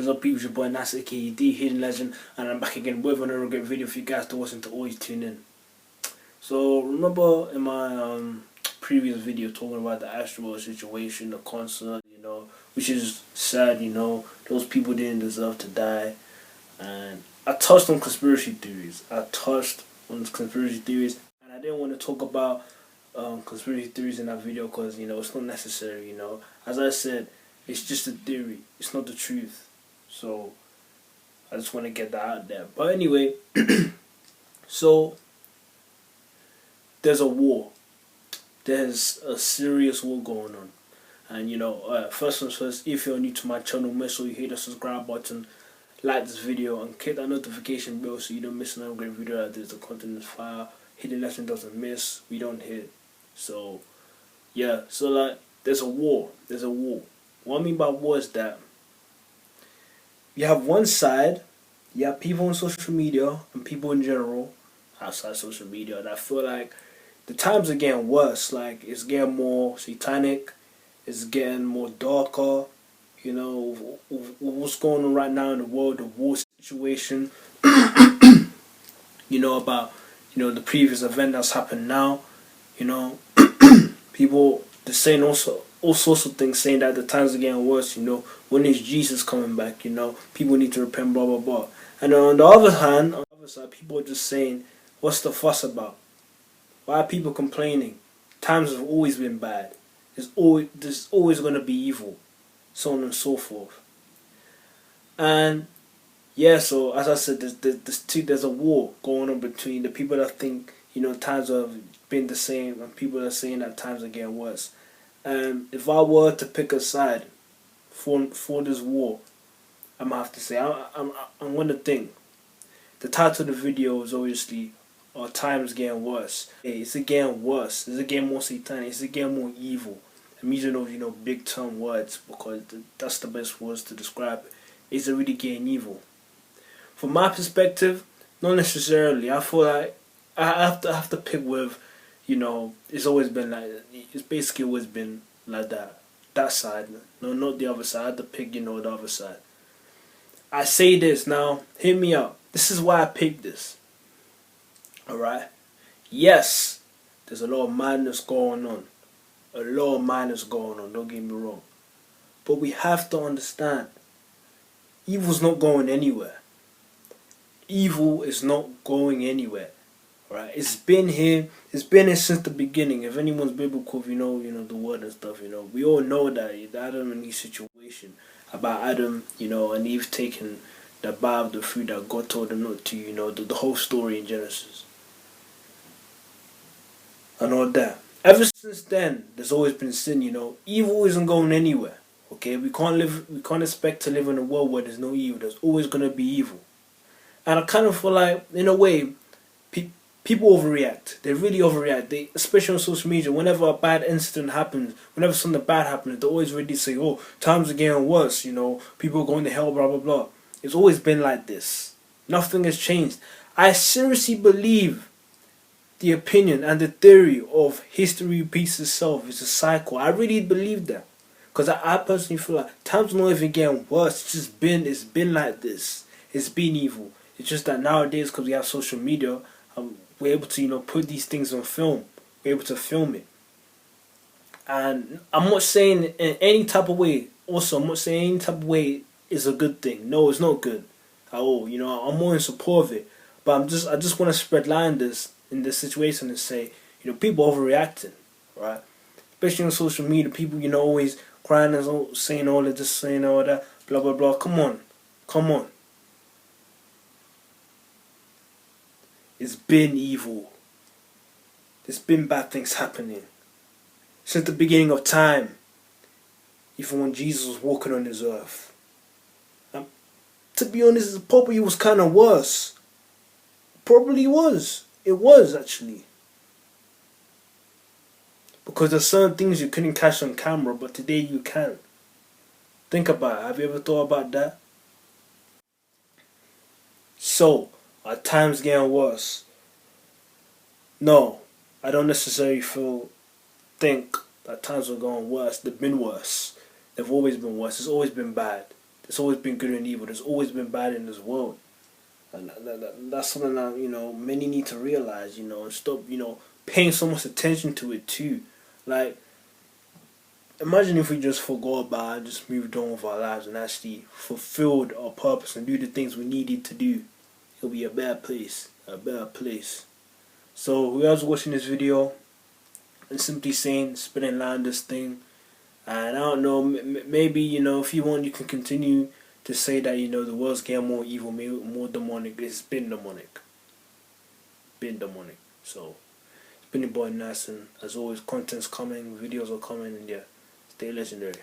What's up, people? It's your boy NATZ, aka the Hidden Legend, and I'm back again with another great video for you guys to watch and to always tune in. So, remember in my previous video talking about the Astro situation, the concert, which is sad, those people didn't deserve to die. And I touched on conspiracy theories. And I didn't want to talk about conspiracy theories in that video because, it's not necessary, As I said, it's just a theory. It's not the truth. So, I just want to get that out there. But anyway, so, there's a war. There's a serious war going on. And, first things first, if you're new to my channel, make sure you hit the subscribe button, like this video, and click that notification bell so you don't miss another great video like this. The content is fire. Hidden Lesson doesn't miss. We don't hit. So, yeah. So, like, there's a war. There's a war. What I mean by war is that you have one side, you have people on social media and people in general outside social media that feel like the times are getting worse. Like, it's getting more satanic, it's getting more darker. What's going on right now in the world, the war situation. About the previous event that's happened now. People they're saying also all sorts of things, saying that the times are getting worse. When is Jesus coming back? People need to repent, blah blah blah. And on the other hand, on the other side, people are just saying, what's the fuss about? Why are people complaining? Times have always been bad. There's always going to be evil, so on and so forth. And yeah, so as I said, there's a war going on between the people that think times have been the same and people that are saying that times are getting worse. And if I were to pick a side for this war, I'm gonna have to say I'm gonna think. The title of the video is obviously "Are Times Getting Worse?" Hey, is it getting worse? Is it getting more satanic? Is it getting more evil? I'm using those big term words because that's the best words to describe it. Is it really getting evil? From my perspective, not necessarily. I feel like I have to pick with, it's always been like, it's basically always been like that. That side. No, not the other side. I have to pick, the other side. I say this now, hear me out. This is why I picked this. Alright? Yes, there's a lot of madness going on. A lot of madness going on, don't get me wrong. But we have to understand, evil's not going anywhere. Evil is not going anywhere. Right? It's been here. It's been here since the beginning. If anyone's biblical, the word and stuff, we all know that the Adam and Eve situation about Adam, and Eve taking the bite of the fruit that God told them not to, the whole story in Genesis. And all that. Ever since then, there's always been sin, Evil isn't going anywhere. Okay? We can't expect to live in a world where there's no evil. There's always gonna be evil. And I kind of feel like, in a way, people overreact. They really overreact. Especially on social media, whenever a bad incident happens, whenever something bad happens, they always really say, oh, times are getting worse, people are going to hell, blah, blah, blah. It's always been like this. Nothing has changed. I seriously believe the opinion and the theory of history repeats itself. It's a cycle. I really believe that. Because I personally feel like times are not even getting worse. It's been like this. It's been evil. It's just that nowadays, because we have social media, we're able to, put these things on film. We're able to film it. And I'm not saying in any type of way, also, I'm not saying any type of way is a good thing. No, it's not good at all. I'm more in support of it. But I just want to spread light in this situation and say, people overreacting, right? Especially on social media, people, always crying and saying all of this, saying all that, blah, blah, blah. Come on. It's been evil. There's been bad things happening. Since the beginning of time. Even when Jesus was walking on this earth. To be honest, it probably was kind of worse. Probably was. It was actually. Because there's certain things you couldn't catch on camera, but today you can. Think about it. Have you ever thought about that? So, are times getting worse? No, I don't necessarily think that times are going worse. They've been worse. They've always been worse. It's always been bad. there's always been good and evil. There's always been bad in this world. And that's something that, you know, many need to realize, you know, and stop, you know, paying so much attention to it too. Like, imagine if we just forgot about it and just moved on with our lives and actually fulfilled our purpose and do the things we needed to do. It'll be a better place. A better place. So, whoever's watching this video and simply saying, spinning line this thing, and I don't know, maybe, you know, if you want, you can continue to say that, you know, the world's getting more evil, more demonic. It's been demonic. Been demonic. So, it's been your boy NATZ, and as always, content's coming, videos are coming, and yeah, stay legendary.